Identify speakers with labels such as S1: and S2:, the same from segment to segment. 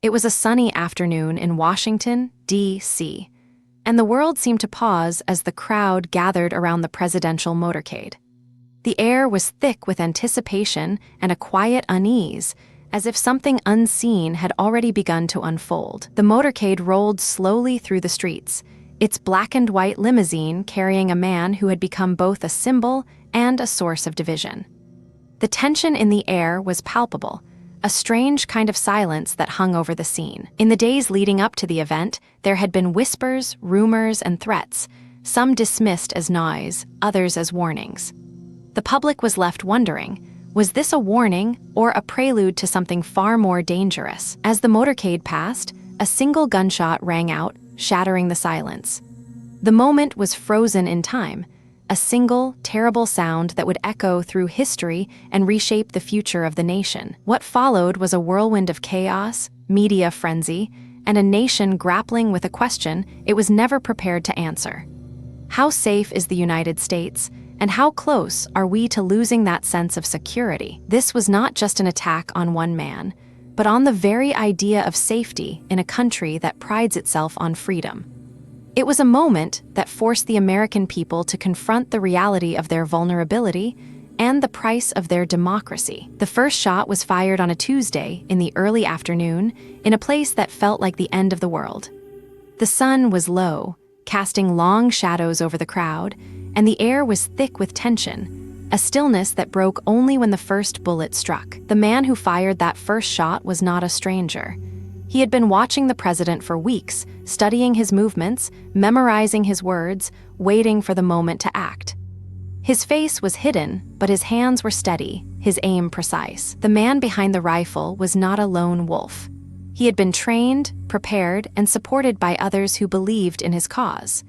S1: It was a sunny afternoon in Washington, D.C., and the world seemed to pause as the crowd gathered around the presidential motorcade. The air was thick with anticipation and a quiet unease, as if something unseen had already begun to unfold. The motorcade rolled slowly through the streets, its black and white limousine carrying a man who had become both a symbol and a source of division. The tension in the air was palpable, a strange kind of silence that hung over the scene. In the days leading up to the event, there had been whispers, rumors, and threats, some dismissed as noise, others as warnings. The public was left wondering, was this a warning or a prelude to something far more dangerous? As the motorcade passed, a single gunshot rang out, shattering the silence. The moment was frozen in time, a single, terrible sound that would echo through history and reshape the future of the nation. What followed was a whirlwind of chaos, media frenzy, and a nation grappling with a question it was never prepared to answer. How safe is the United States, and how close are we to losing that sense of security? This was not just an attack on one man, but on the very idea of safety in a country that prides itself on freedom. It was a moment that forced the American people to confront the reality of their vulnerability and the price of their democracy. The first shot was fired on a Tuesday in the early afternoon in a place that felt like the end of the world. The sun was low, casting long shadows over the crowd, and the air was thick with tension, a stillness that broke only when the first bullet struck. The man who fired that first shot was not a stranger. He had been watching the president for weeks, studying his movements, memorizing his words, waiting for the moment to act. His face was hidden, but his hands were steady, his aim precise. The man behind the rifle was not a lone wolf. He had been trained, prepared, and supported by others who believed in his cause.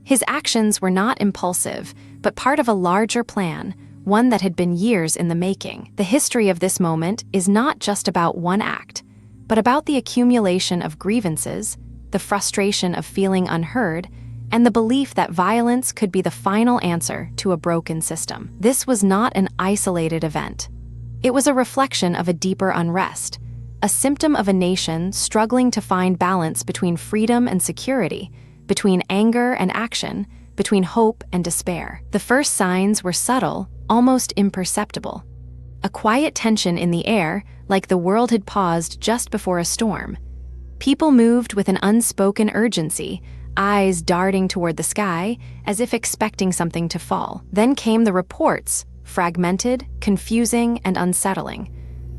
S1: His actions were not impulsive, but part of a larger plan, one that had been years in the making. The history of this moment is not just about one act, but about the accumulation of grievances, the frustration of feeling unheard, and the belief that violence could be the final answer to a broken system. This was not an isolated event. It was a reflection of a deeper unrest, a symptom of a nation struggling to find balance between freedom and security, between anger and action, between hope and despair. The first signs were subtle, almost imperceptible. A quiet tension in the air, like the world had paused just before a storm. People moved with an unspoken urgency, eyes darting toward the sky, as if expecting something to fall. Then came the reports, fragmented, confusing, and unsettling.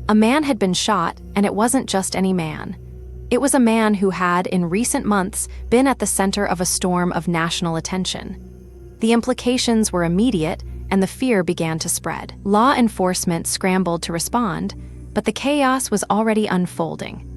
S1: A man had been shot, and it wasn't just any man. It was a man who had, in recent months, been at the center of a storm of national attention. The implications were immediate, and the fear began to spread. Law enforcement scrambled to respond, but the chaos was already unfolding.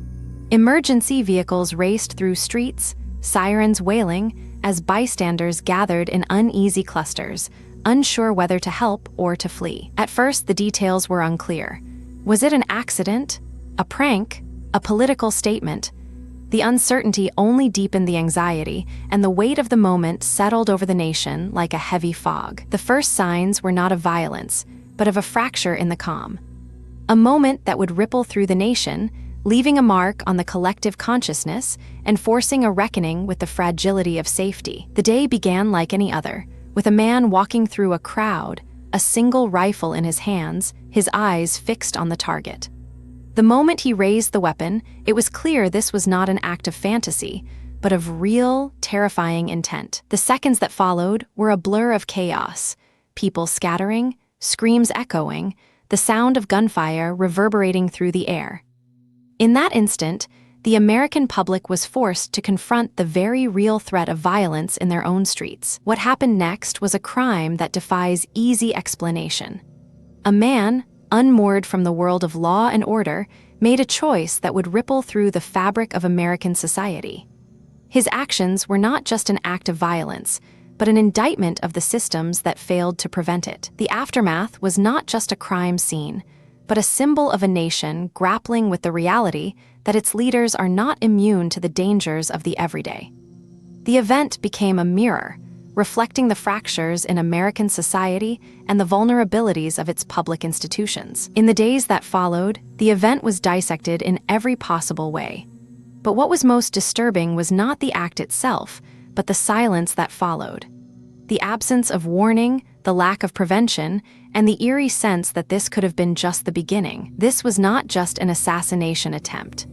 S1: Emergency vehicles raced through streets, sirens wailing, as bystanders gathered in uneasy clusters, unsure whether to help or to flee. At first, the details were unclear. Was it an accident? A prank? A political statement? The uncertainty only deepened the anxiety, and the weight of the moment settled over the nation like a heavy fog. The first signs were not of violence, but of a fracture in the calm. A moment that would ripple through the nation, leaving a mark on the collective consciousness and forcing a reckoning with the fragility of safety. The day began like any other, with a man walking through a crowd, a single rifle in his hands, his eyes fixed on the target. The moment he raised the weapon, it was clear this was not an act of fantasy, but of real, terrifying intent. The seconds that followed were a blur of chaos, people scattering, screams echoing, the sound of gunfire reverberating through the air. In that instant, the American public was forced to confront the very real threat of violence in their own streets. What happened next was a crime that defies easy explanation. A man, unmoored from the world of law and order, made a choice that would ripple through the fabric of American society. His actions were not just an act of violence, but an indictment of the systems that failed to prevent it. The aftermath was not just a crime scene, but a symbol of a nation grappling with the reality that its leaders are not immune to the dangers of the everyday. The event became a mirror, reflecting the fractures in American society and the vulnerabilities of its public institutions. In the days that followed, the event was dissected in every possible way. But what was most disturbing was not the act itself, but the silence that followed. The absence of warning, the lack of prevention, and the eerie sense that this could have been just the beginning. This was not just an assassination attempt.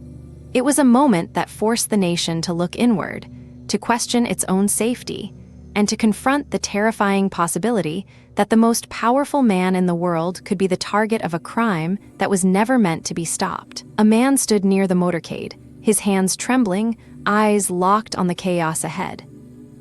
S1: It was a moment that forced the nation to look inward, to question its own safety, and to confront the terrifying possibility that the most powerful man in the world could be the target of a crime that was never meant to be stopped. A man stood near the motorcade, his hands trembling, eyes locked on the chaos ahead.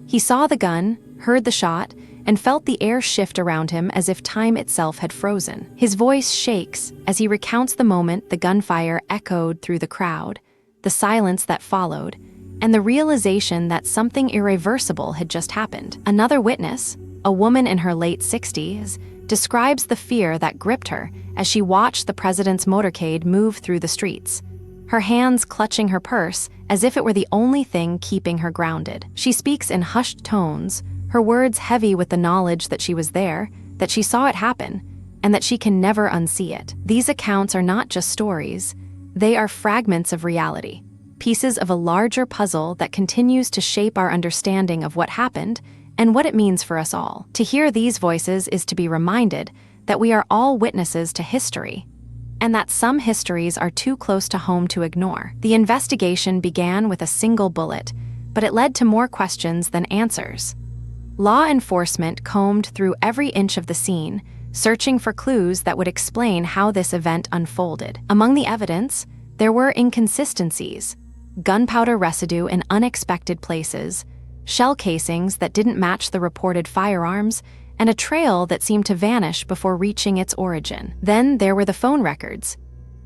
S1: He saw the gun, heard the shot, and felt the air shift around him as if time itself had frozen. His voice shakes as he recounts the moment the gunfire echoed through the crowd, the silence that followed, and the realization that something irreversible had just happened. Another witness, a woman in her late 60s, describes the fear that gripped her as she watched the president's motorcade move through the streets, her hands clutching her purse as if it were the only thing keeping her grounded. She speaks in hushed tones, her words heavy with the knowledge that she was there, that she saw it happen, and that she can never unsee it. These accounts are not just stories, they are fragments of reality, pieces of a larger puzzle that continues to shape our understanding of what happened and what it means for us all. To hear these voices is to be reminded that we are all witnesses to history, and that some histories are too close to home to ignore. The investigation began with a single bullet, but it led to more questions than answers. Law enforcement combed through every inch of the scene, searching for clues that would explain how this event unfolded. Among the evidence, there were inconsistencies, gunpowder residue in unexpected places, shell casings that didn't match the reported firearms, and a trail that seemed to vanish before reaching its origin. Then there were the phone records,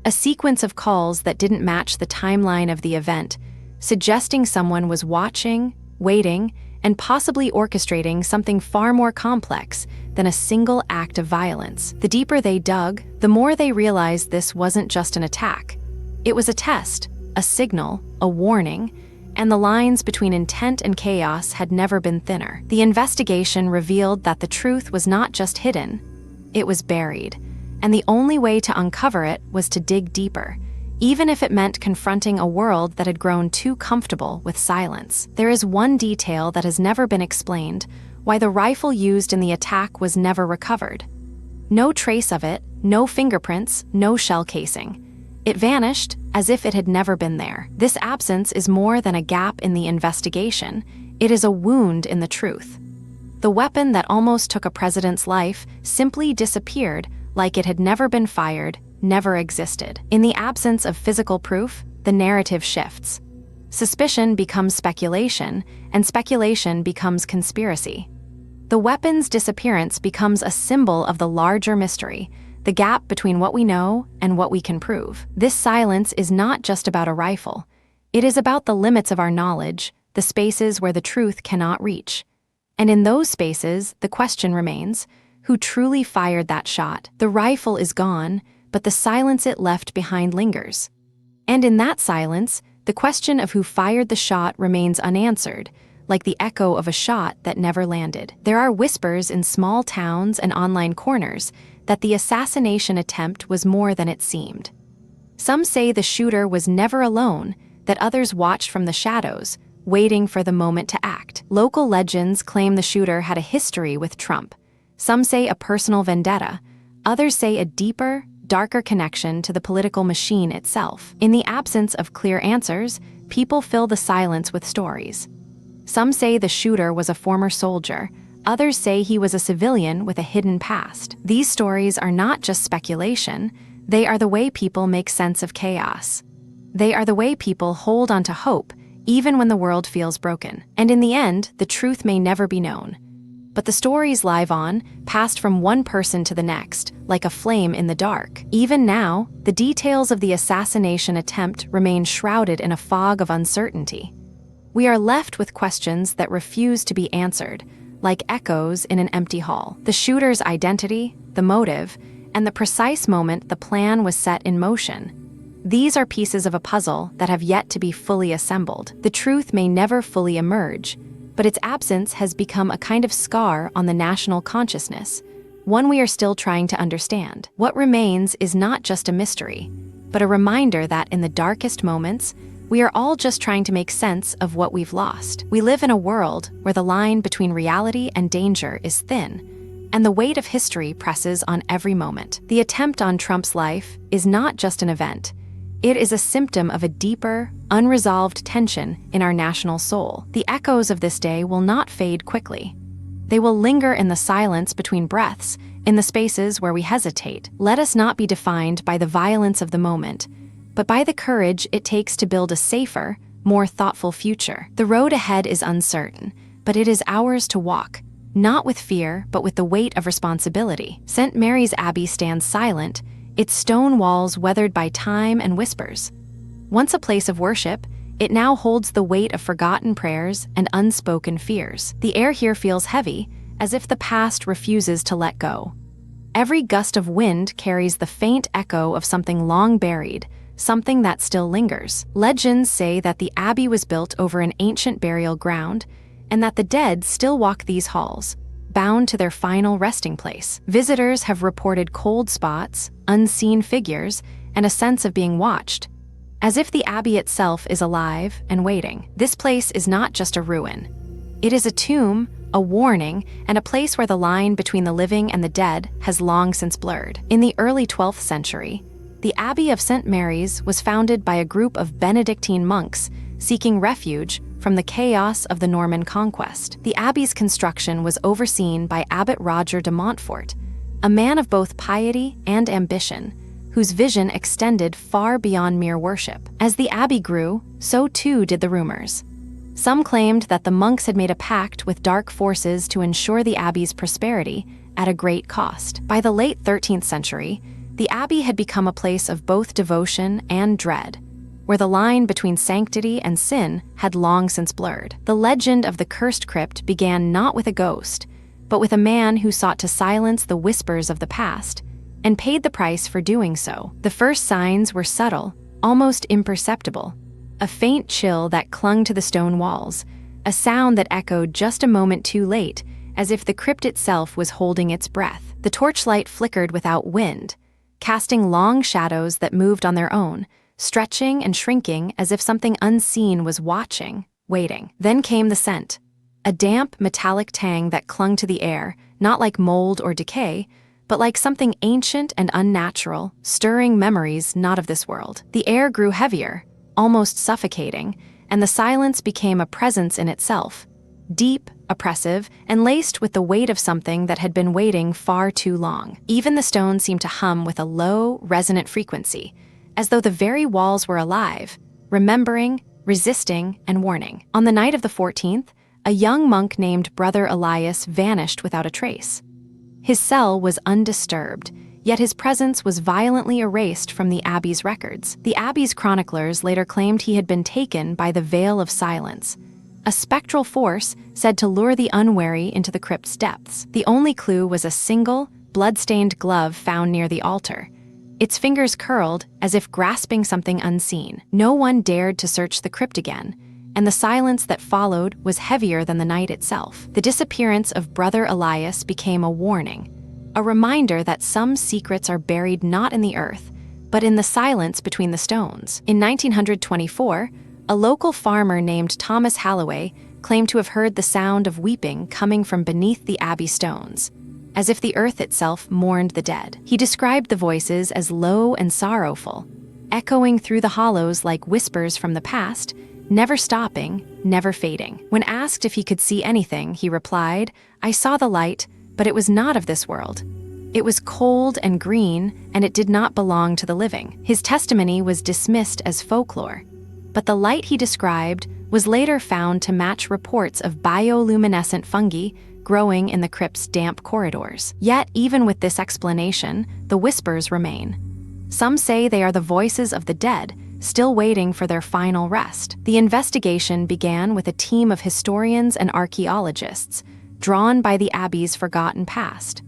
S1: a sequence of calls that didn't match the timeline of the event, suggesting someone was watching, waiting, and possibly orchestrating something far more complex than a single act of violence. The deeper they dug, the more they realized this wasn't just an attack. It was a test, a signal, a warning, and the lines between intent and chaos had never been thinner. The investigation revealed that the truth was not just hidden, it was buried, and the only way to uncover it was to dig deeper, even if it meant confronting a world that had grown too comfortable with silence. There is one detail that has never been explained: why the rifle used in the attack was never recovered. No trace of it, no fingerprints, no shell casing. It vanished as if it had never been there. This absence is more than a gap in the investigation, it is a wound in the truth. The weapon that almost took a president's life simply disappeared like it had never been fired, never existed. In the absence of physical proof, the narrative shifts. Suspicion becomes speculation, and speculation becomes conspiracy. The weapon's disappearance becomes a symbol of the larger mystery, the gap between what we know and what we can prove. This silence is not just about a rifle. It is about the limits of our knowledge, the spaces where the truth cannot reach. And in those spaces, the question remains: who truly fired that shot? The rifle is gone, but the silence it left behind lingers. And in that silence, the question of who fired the shot remains unanswered, like the echo of a shot that never landed. There are whispers in small towns and online corners that the assassination attempt was more than it seemed. Some say the shooter was never alone, that others watched from the shadows, waiting for the moment to act. Local legends claim the shooter had a history with Trump. Some say a personal vendetta, others say a deeper, darker connection to the political machine itself. In the absence of clear answers, people fill the silence with stories. Some say the shooter was a former soldier, others say he was a civilian with a hidden past. These stories are not just speculation, they are the way people make sense of chaos. They are the way people hold on to hope, even when the world feels broken. And in the end, the truth may never be known. But the stories live on, passed from one person to the next, like a flame in the dark. Even now, the details of the assassination attempt remain shrouded in a fog of uncertainty. We are left with questions that refuse to be answered, like echoes in an empty hall. The shooter's identity, the motive, and the precise moment the plan was set in motion. These are pieces of a puzzle that have yet to be fully assembled. The truth may never fully emerge, but its absence has become a kind of scar on the national consciousness, one we are still trying to understand. What remains is not just a mystery, but a reminder that in the darkest moments, We are all just trying to make sense of what we've lost. We live in a world where the line between reality and danger is thin, and the weight of history presses on every moment. The attempt on Trump's life is not just an event. It is a symptom of a deeper, unresolved tension in our national soul. The echoes of this day will not fade quickly. They will linger in the silence between breaths, in the spaces where we hesitate. Let us not be defined by the violence of the moment, but by the courage it takes to build a safer, more thoughtful future. The road ahead is uncertain, but it is ours to walk, not with fear, but with the weight of responsibility. St. Mary's Abbey stands silent, its stone walls weathered by time and whispers. Once a place of worship, it now holds the weight of forgotten prayers and unspoken fears. The air here feels heavy, as if the past refuses to let go. Every gust of wind carries the faint echo of something long buried, something that still lingers. Legends say that the abbey was built over an ancient burial ground, and that the dead still walk these halls, bound to their final resting place. Visitors have reported cold spots, unseen figures, and a sense of being watched, as if the abbey itself is alive and waiting. This place is not just a ruin. It is a tomb, a warning, and a place where the line between the living and the dead has long since blurred. In the early 12th century, the Abbey of St. Mary's was founded by a group of Benedictine monks seeking refuge from the chaos of the Norman conquest. The abbey's construction was overseen by Abbot Roger de Montfort, a man of both piety and ambition, whose vision extended far beyond mere worship. As the abbey grew, so too did the rumors. Some claimed that the monks had made a pact with dark forces to ensure the abbey's prosperity at a great cost. By the late 13th century, the abbey had become a place of both devotion and dread, where the line between sanctity and sin had long since blurred. The legend of the cursed crypt began not with a ghost, but with a man who sought to silence the whispers of the past, and paid the price for doing so. The first signs were subtle, almost imperceptible. A faint chill that clung to the stone walls, a sound that echoed just a moment too late, as if the crypt itself was holding its breath. The torchlight flickered without wind, casting long shadows that moved on their own, stretching and shrinking as if something unseen was watching, waiting. Then came the scent, a damp, metallic tang that clung to the air, not like mold or decay, but like something ancient and unnatural, stirring memories not of this world. The air grew heavier, almost suffocating, and the silence became a presence in itself, deep, oppressive, and laced with the weight of something that had been waiting far too long. Even the stones seemed to hum with a low, resonant frequency, as though the very walls were alive, remembering, resisting, and warning. On the night of the 14th, a young monk named Brother Elias vanished without a trace. His cell was undisturbed, yet his presence was violently erased from the abbey's records. The abbey's chroniclers later claimed he had been taken by the Veil of Silence, a spectral force said to lure the unwary into the crypt's depths. The only clue was a single, blood-stained glove found near the altar, its fingers curled as if grasping something unseen. No one dared to search the crypt again, and the silence that followed was heavier than the night itself. The disappearance of Brother Elias became a warning, a reminder that some secrets are buried not in the earth, but in the silence between the stones. In 1924, a local farmer named Thomas Halloway claimed to have heard the sound of weeping coming from beneath the abbey stones, as if the earth itself mourned the dead. He described the voices as low and sorrowful, echoing through the hollows like whispers from the past, never stopping, never fading. When asked if he could see anything, he replied, "I saw the light, but it was not of this world. It was cold and green, and it did not belong to the living." His testimony was dismissed as folklore, but the light he described was later found to match reports of bioluminescent fungi growing in the crypt's damp corridors. Yet, even with this explanation, the whispers remain. Some say they are the voices of the dead, still waiting for their final rest. The investigation began with a team of historians and archaeologists, drawn by the abbey's forgotten past.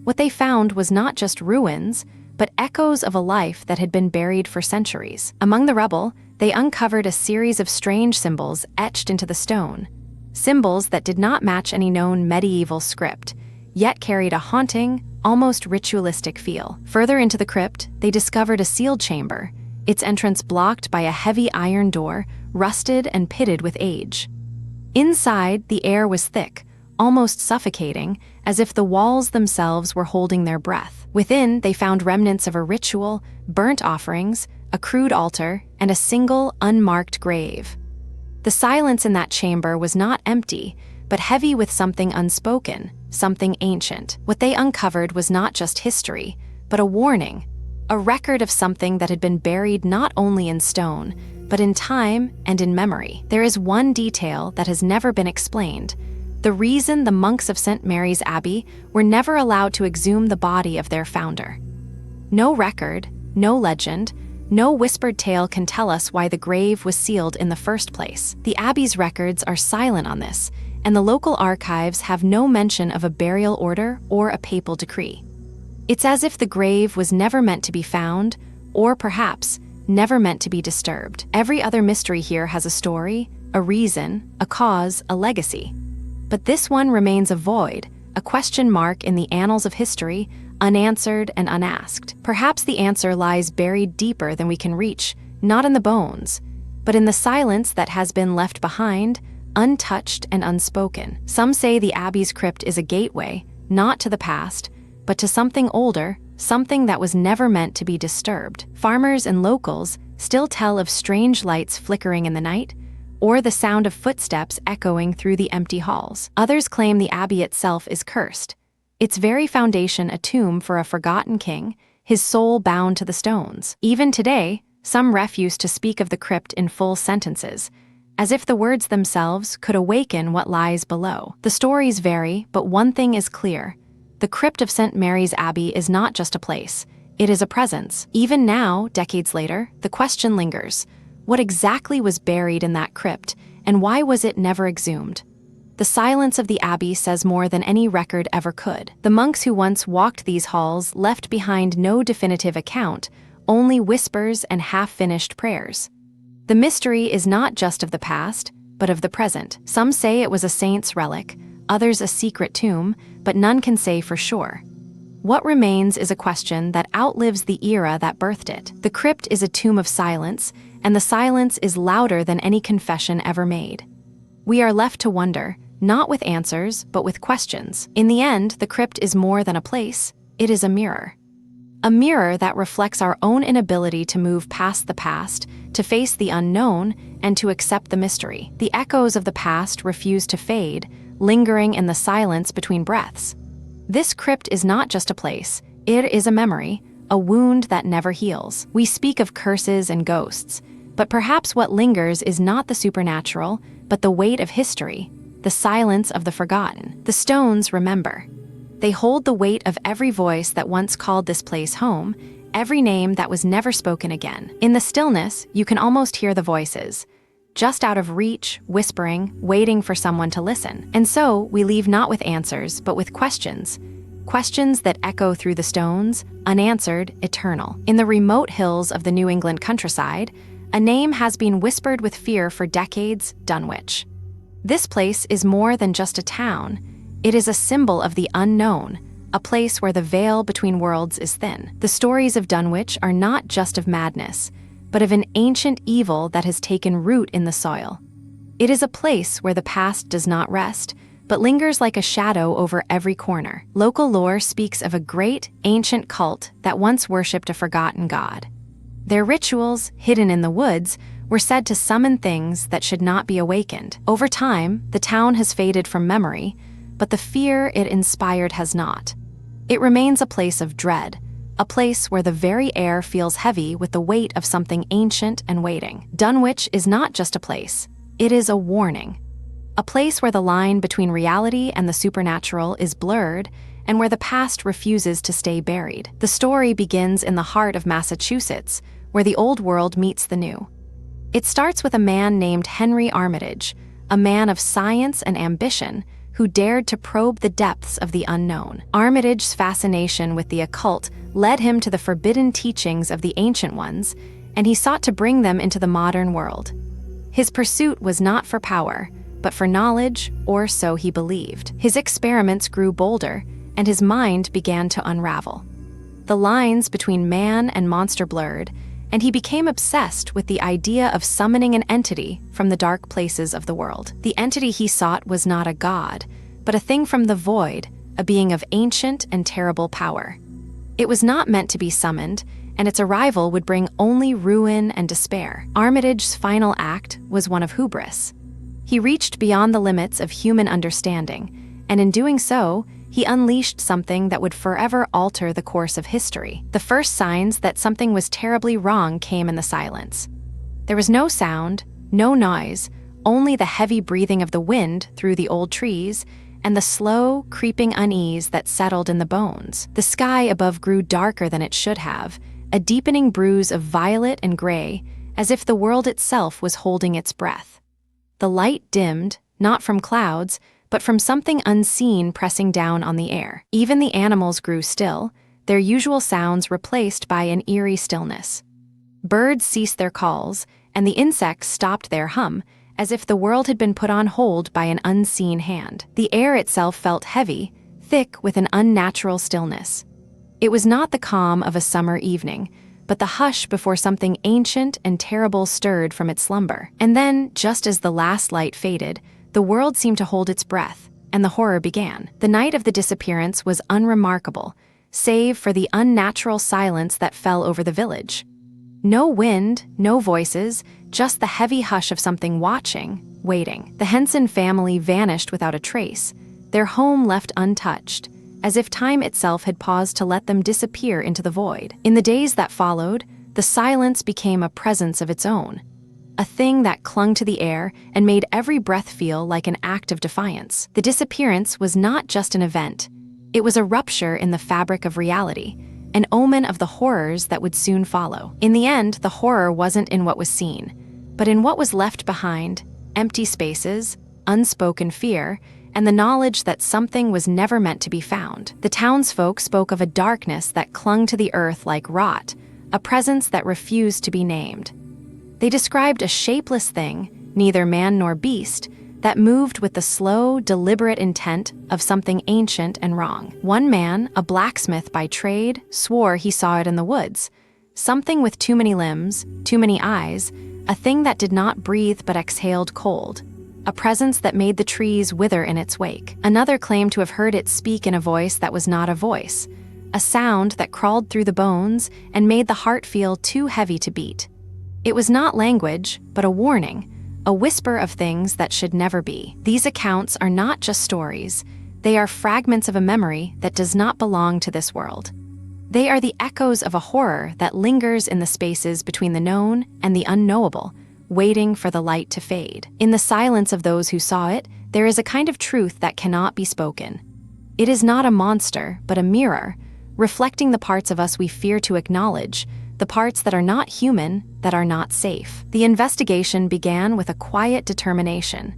S1: What they found was not just ruins, but echoes of a life that had been buried for centuries. Among the rubble, they uncovered a series of strange symbols etched into the stone, symbols that did not match any known medieval script, yet carried a haunting, almost ritualistic feel. Further into the crypt, they discovered a sealed chamber, its entrance blocked by a heavy iron door, rusted and pitted with age. Inside, the air was thick, almost suffocating, as if the walls themselves were holding their breath. Within, they found remnants of a ritual, burnt offerings, a crude altar, and a single, unmarked grave. The silence in that chamber was not empty, but heavy with something unspoken, something ancient. What they uncovered was not just history, but a warning, a record of something that had been buried not only in stone, but in time and in memory. There is one detail that has never been explained: the reason the monks of St. Mary's Abbey were never allowed to exhume the body of their founder. No record, no legend, no whispered tale can tell us why the grave was sealed in the first place. The Abbey's records are silent on this, and the local archives have no mention of a burial order or a papal decree. It's as if the grave was never meant to be found, or perhaps never meant to be disturbed. Every other mystery here has a story, a reason, a cause, a legacy. But this one remains a void, a question mark in the annals of history, unanswered and unasked. Perhaps the answer lies buried deeper than we can reach, not in the bones, but in the silence that has been left behind, untouched and unspoken. Some say the Abbey's crypt is a gateway, not to the past, but to something older, something that was never meant to be disturbed. Farmers and locals still tell of strange lights flickering in the night, or the sound of footsteps echoing through the empty halls. Others claim the Abbey itself is cursed, its very foundation a tomb for a forgotten king, his soul bound to the stones. Even today, some refuse to speak of the crypt in full sentences, as if the words themselves could awaken what lies below. The stories vary, but one thing is clear: the crypt of St. Mary's Abbey is not just a place, it is a presence. Even now, decades later, the question lingers: what exactly was buried in that crypt, and why was it never exhumed? The silence of the Abbey says more than any record ever could. The monks who once walked these halls left behind no definitive account, only whispers and half-finished prayers. The mystery is not just of the past, but of the present. Some say it was a saint's relic, others a secret tomb, but none can say for sure. What remains is a question that outlives the era that birthed it. The crypt is a tomb of silence, and the silence is louder than any confession ever made. We are left to wonder, not with answers, but with questions. In the end, the crypt is more than a place, it is a mirror. A mirror that reflects our own inability to move past the past, to face the unknown, and to accept the mystery. The echoes of the past refuse to fade, lingering in the silence between breaths. This crypt is not just a place, it is a memory, a wound that never heals. We speak of curses and ghosts, but perhaps what lingers is not the supernatural, but the weight of history, the silence of the forgotten. The stones remember. They hold the weight of every voice that once called this place home, every name that was never spoken again. In the stillness, you can almost hear the voices, just out of reach, whispering, waiting for someone to listen. And so, we leave not with answers, but with questions. Questions that echo through the stones, unanswered, eternal. In the remote hills of the New England countryside, a name has been whispered with fear for decades: Dunwich. This place is more than just a town. It is a symbol of the unknown, a place where the veil between worlds is thin. The stories of Dunwich are not just of madness, but of an ancient evil that has taken root in the soil. It is a place where the past does not rest, but lingers like a shadow over every corner. Local lore speaks of a great, ancient cult that once worshipped a forgotten god. Their rituals, hidden in the woods, were said to summon things that should not be awakened. Over time, the town has faded from memory, but the fear it inspired has not. It remains a place of dread, a place where the very air feels heavy with the weight of something ancient and waiting. Dunwich is not just a place, it is a warning. A place where the line between reality and the supernatural is blurred, and where the past refuses to stay buried. The story begins in the heart of Massachusetts, where the old world meets the new. It starts with a man named Henry Armitage, a man of science and ambition, who dared to probe the depths of the unknown. Armitage's fascination with the occult led him to the forbidden teachings of the ancient ones, and he sought to bring them into the modern world. His pursuit was not for power, but for knowledge, or so he believed. His experiments grew bolder, and his mind began to unravel. The lines between man and monster blurred, and he became obsessed with the idea of summoning an entity from the dark places of the world. The entity he sought was not a god, but a thing from the void, a being of ancient and terrible power. It was not meant to be summoned, and its arrival would bring only ruin and despair. Armitage's final act was one of hubris. He reached beyond the limits of human understanding, and in doing so, he unleashed something that would forever alter the course of history. The first signs that something was terribly wrong came in the silence. There was no sound, no noise, only the heavy breathing of the wind through the old trees and the slow, creeping unease that settled in the bones. The sky above grew darker than it should have, a deepening bruise of violet and gray, as if the world itself was holding its breath. The light dimmed, not from clouds, but from something unseen pressing down on the air. Even the animals grew still, their usual sounds replaced by an eerie stillness. Birds ceased their calls, and the insects stopped their hum, as if the world had been put on hold by an unseen hand. The air itself felt heavy, thick with an unnatural stillness. It was not the calm of a summer evening, but the hush before something ancient and terrible stirred from its slumber. And then, just as the last light faded, the world seemed to hold its breath, and the horror began. The night of the disappearance was unremarkable, save for the unnatural silence that fell over the village. No wind, no voices, just the heavy hush of something watching, waiting. The Henson family vanished without a trace, their home left untouched, as if time itself had paused to let them disappear into the void. In the days that followed, the silence became a presence of its own, a thing that clung to the air and made every breath feel like an act of defiance. The disappearance was not just an event. It was a rupture in the fabric of reality, an omen of the horrors that would soon follow. In the end, the horror wasn't in what was seen, but in what was left behind: empty spaces, unspoken fear, and the knowledge that something was never meant to be found. The townsfolk spoke of a darkness that clung to the earth like rot, a presence that refused to be named. They described a shapeless thing, neither man nor beast, that moved with the slow, deliberate intent of something ancient and wrong. One man, a blacksmith by trade, swore he saw it in the woods. Something with too many limbs, too many eyes, a thing that did not breathe but exhaled cold, a presence that made the trees wither in its wake. Another claimed to have heard it speak in a voice that was not a voice, a sound that crawled through the bones and made the heart feel too heavy to beat. It was not language, but a warning, a whisper of things that should never be. These accounts are not just stories. They are fragments of a memory that does not belong to this world. They are the echoes of a horror that lingers in the spaces between the known and the unknowable, waiting for the light to fade. In the silence of those who saw it, there is a kind of truth that cannot be spoken. It is not a monster, but a mirror, reflecting the parts of us we fear to acknowledge, the parts that are not human, that are not safe. The investigation began with a quiet determination,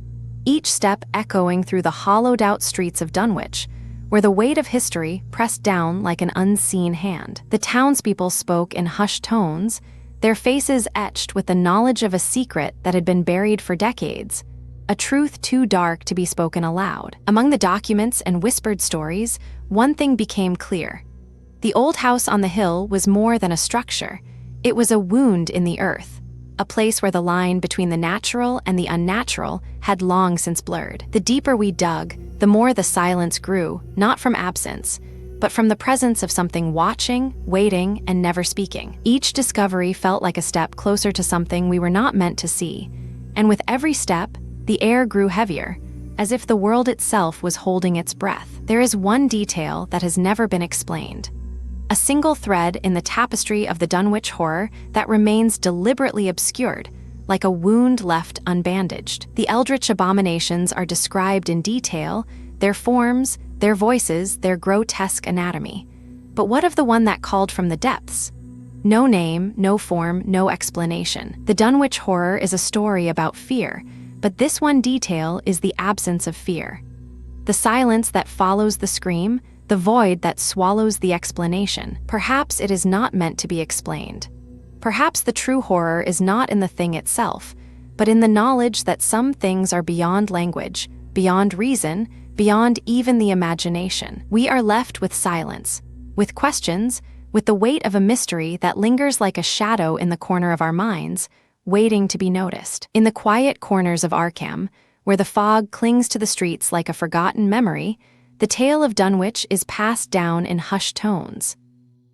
S1: each step echoing through the hollowed-out streets of Dunwich, where the weight of history pressed down like an unseen hand. The townspeople spoke in hushed tones, their faces etched with the knowledge of a secret that had been buried for decades, a truth too dark to be spoken aloud. Among the documents and whispered stories, one thing became clear. The old house on the hill was more than a structure. It was a wound in the earth, a place where the line between the natural and the unnatural had long since blurred. The deeper we dug, the more the silence grew, not from absence, but from the presence of something watching, waiting, and never speaking. Each discovery felt like a step closer to something we were not meant to see, and with every step, the air grew heavier, as if the world itself was holding its breath. There is one detail that has never been explained. A single thread in the tapestry of the Dunwich horror that remains deliberately obscured, like a wound left unbandaged. The eldritch abominations are described in detail, their forms, their voices, their grotesque anatomy. But what of the one that called from the depths? No name, no form, no explanation. The Dunwich horror is a story about fear, but this one detail is the absence of fear. The silence that follows the scream, the void that swallows the explanation. Perhaps it is not meant to be explained. Perhaps the true horror is not in the thing itself, but in the knowledge that some things are beyond language, beyond reason, beyond even the imagination. We are left with silence, with questions, with the weight of a mystery that lingers like a shadow in the corner of our minds, waiting to be noticed. In the quiet corners of Arkham, where the fog clings to the streets like a forgotten memory, the tale of Dunwich is passed down in hushed tones.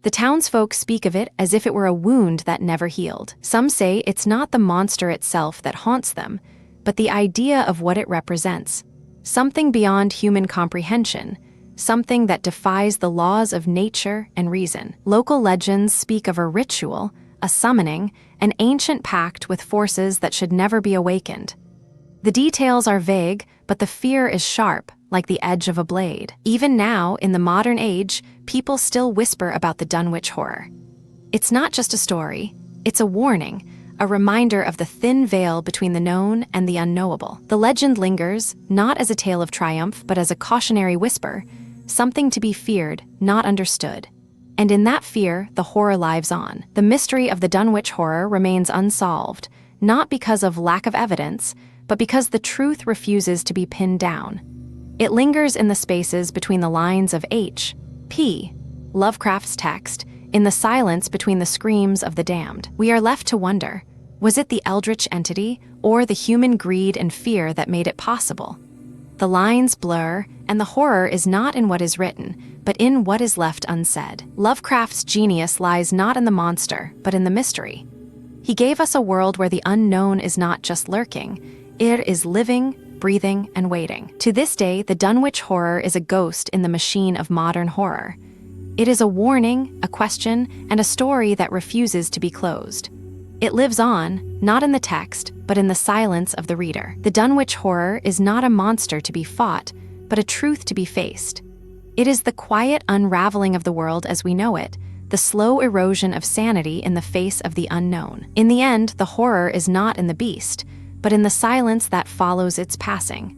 S1: The townsfolk speak of it as if it were a wound that never healed. Some say it's not the monster itself that haunts them, but the idea of what it represents. Something beyond human comprehension, something that defies the laws of nature and reason. Local legends speak of a ritual, a summoning, an ancient pact with forces that should never be awakened. The details are vague, but the fear is sharp, like the edge of a blade. Even now, in the modern age, people still whisper about the Dunwich Horror. It's not just a story, it's a warning, a reminder of the thin veil between the known and the unknowable. The legend lingers, not as a tale of triumph, but as a cautionary whisper, something to be feared, not understood. And in that fear, the horror lives on. The mystery of the Dunwich Horror remains unsolved, not because of lack of evidence, but because the truth refuses to be pinned down. It lingers in the spaces between the lines of H.P. Lovecraft's text, in the silence between the screams of the damned. We are left to wonder, was it the eldritch entity or the human greed and fear that made it possible? The lines blur, and the horror is not in what is written, but in what is left unsaid. Lovecraft's genius lies not in the monster, but in the mystery. He gave us a world where the unknown is not just lurking, it is living, breathing, and waiting. To this day, the Dunwich Horror is a ghost in the machine of modern horror. It is a warning, a question, and a story that refuses to be closed. It lives on, not in the text, but in the silence of the reader. The Dunwich Horror is not a monster to be fought, but a truth to be faced. It is the quiet unraveling of the world as we know it, the slow erosion of sanity in the face of the unknown. In the end, the horror is not in the beast, but in the silence that follows its passing.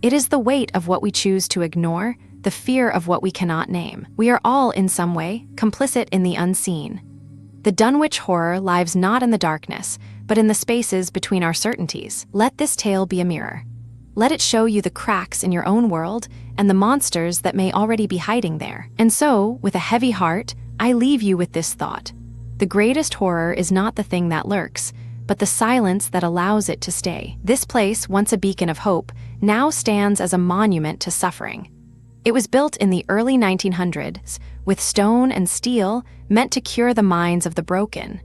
S1: It is the weight of what we choose to ignore, the fear of what we cannot name. We are all, in some way, complicit in the unseen. The Dunwich Horror lives not in the darkness, but in the spaces between our certainties. Let this tale be a mirror. Let it show you the cracks in your own world and the monsters that may already be hiding there. And so, with a heavy heart, I leave you with this thought. The greatest horror is not the thing that lurks, but the silence that allows it to stay. This place, once a beacon of hope, now stands as a monument to suffering. It was built in the early 1900s, with stone and steel, meant to cure the minds of the broken.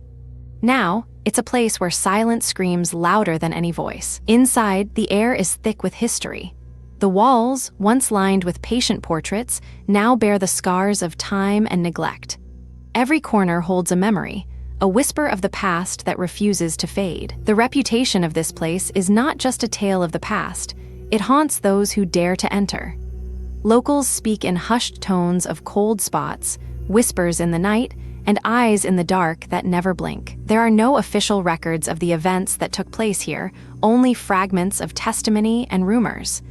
S1: Now, it's a place where silence screams louder than any voice. Inside, the air is thick with history. The walls, once lined with patient portraits, now bear the scars of time and neglect. Every corner holds a memory, a whisper of the past that refuses to fade. The reputation of this place is not just a tale of the past, it haunts those who dare to enter. Locals speak in hushed tones of cold spots, whispers in the night, and eyes in the dark that never blink. There are no official records of the events that took place here, only fragments of testimony and rumors.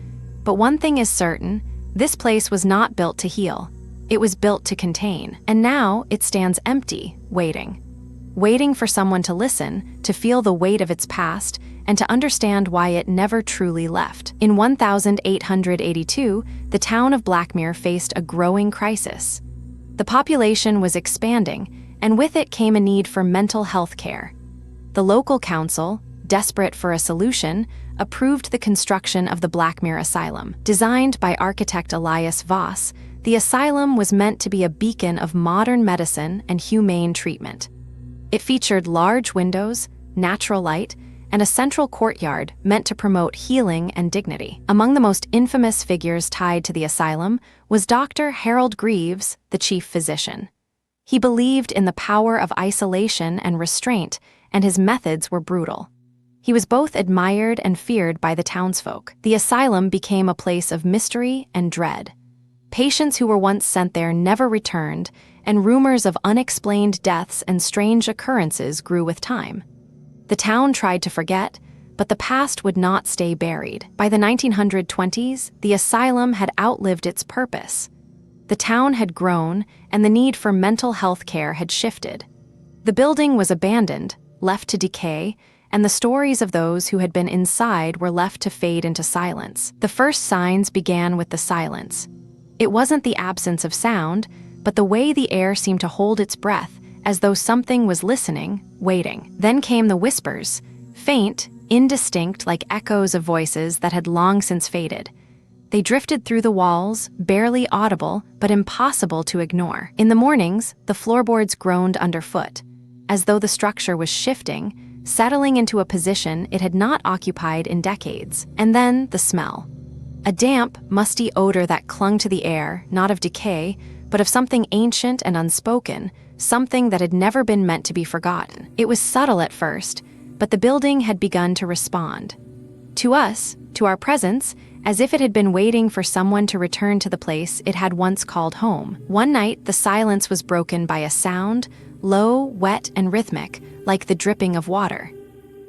S1: But one thing is certain, this place was not built to heal. It was built to contain, and now it stands empty, waiting. Waiting for someone to listen, to feel the weight of its past, and to understand why it never truly left. In 1882, the town of Blackmere faced a growing crisis. The population was expanding, and with it came a need for mental health care. The local council, desperate for a solution, approved the construction of the Blackmere Asylum. Designed by architect Elias Voss, the asylum was meant to be a beacon of modern medicine and humane treatment. It featured large windows, natural light, and a central courtyard meant to promote healing and dignity. Among the most infamous figures tied to the asylum was Dr. Harold Greaves, the chief physician. He believed in the power of isolation and restraint, and his methods were brutal. He was both admired and feared by the townsfolk. The asylum became a place of mystery and dread. Patients who were once sent there never returned, and rumors of unexplained deaths and strange occurrences grew with time. The town tried to forget, but the past would not stay buried. By the 1920s, the asylum had outlived its purpose. The town had grown, and the need for mental health care had shifted. The building was abandoned, left to decay, and the stories of those who had been inside were left to fade into silence. The first signs began with the silence. It wasn't the absence of sound, but the way the air seemed to hold its breath, as though something was listening, waiting. Then came the whispers, faint, indistinct like echoes of voices that had long since faded. They drifted through the walls, barely audible, but impossible to ignore. In the mornings, the floorboards groaned underfoot, as though the structure was shifting, settling into a position it had not occupied in decades. And then the smell. A damp, musty odor that clung to the air, not of decay, but of something ancient and unspoken, something that had never been meant to be forgotten. It was subtle at first, but the building had begun to respond. To us, to our presence, as if it had been waiting for someone to return to the place it had once called home. One night, the silence was broken by a sound, low, wet, and rhythmic, like the dripping of water.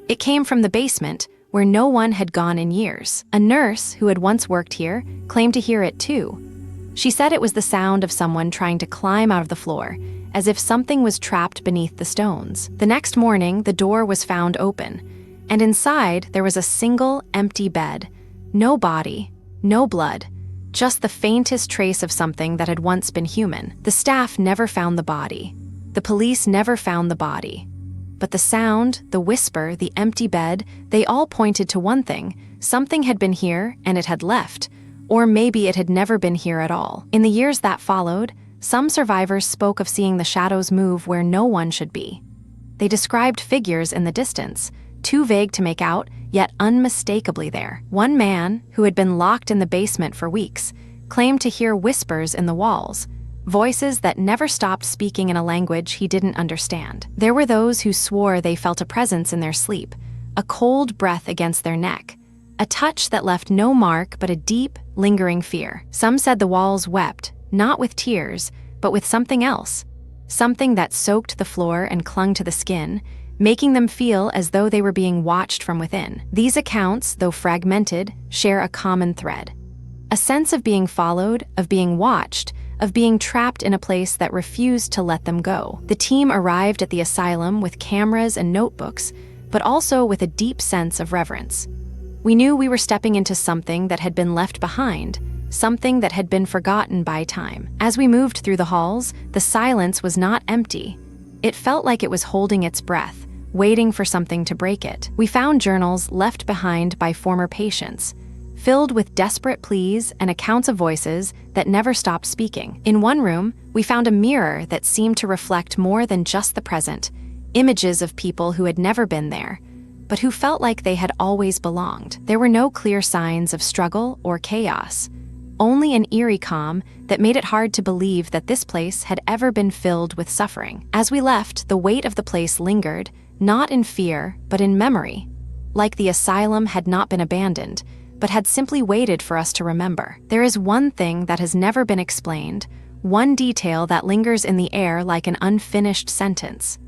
S1: It came from the basement, where no one had gone in years. A nurse who had once worked here claimed to hear it too. She said it was the sound of someone trying to climb out of the floor, as if something was trapped beneath the stones. The next morning, the door was found open, and inside there was a single, empty bed. No body, no blood, just the faintest trace of something that had once been human. The staff never found the body. The police never found the body. But the sound, the whisper, the empty bed, they all pointed to one thing. Something had been here and it had left. Or maybe it had never been here at all. In the years that followed, some survivors spoke of seeing the shadows move where no one should be. They described figures in the distance, too vague to make out, yet unmistakably there. One man, who had been locked in the basement for weeks, claimed to hear whispers in the walls, voices that never stopped speaking in a language he didn't understand. There were those who swore they felt a presence in their sleep, a cold breath against their neck, a touch that left no mark but a deep, lingering fear. Some said the walls wept, not with tears, but with something else, something that soaked the floor and clung to the skin, making them feel as though they were being watched from within. These accounts, though fragmented, share a common thread. A sense of being followed, of being watched, of being trapped in a place that refused to let them go. The team arrived at the asylum with cameras and notebooks, but also with a deep sense of reverence. We knew we were stepping into something that had been left behind, something that had been forgotten by time. As we moved through the halls, the silence was not empty. It felt like it was holding its breath, waiting for something to break it. We found journals left behind by former patients, filled with desperate pleas and accounts of voices that never stopped speaking. In one room, we found a mirror that seemed to reflect more than just the present, images of people who had never been there, but who felt like they had always belonged. There were no clear signs of struggle or chaos, only an eerie calm that made it hard to believe that this place had ever been filled with suffering. As we left, the weight of the place lingered, not in fear, but in memory, like the asylum had not been abandoned, but had simply waited for us to remember. There is one thing that has never been explained, one detail that lingers in the air like an unfinished sentence.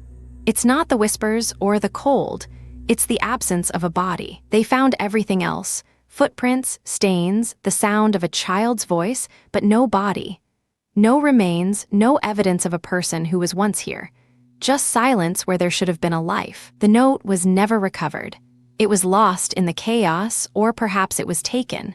S1: It's not the whispers or the cold, it's the absence of a body. They found everything else, footprints, stains, the sound of a child's voice, but no body. No remains, no evidence of a person who was once here. Just silence where there should have been a life. The note was never recovered. It was lost in the chaos, or perhaps it was taken.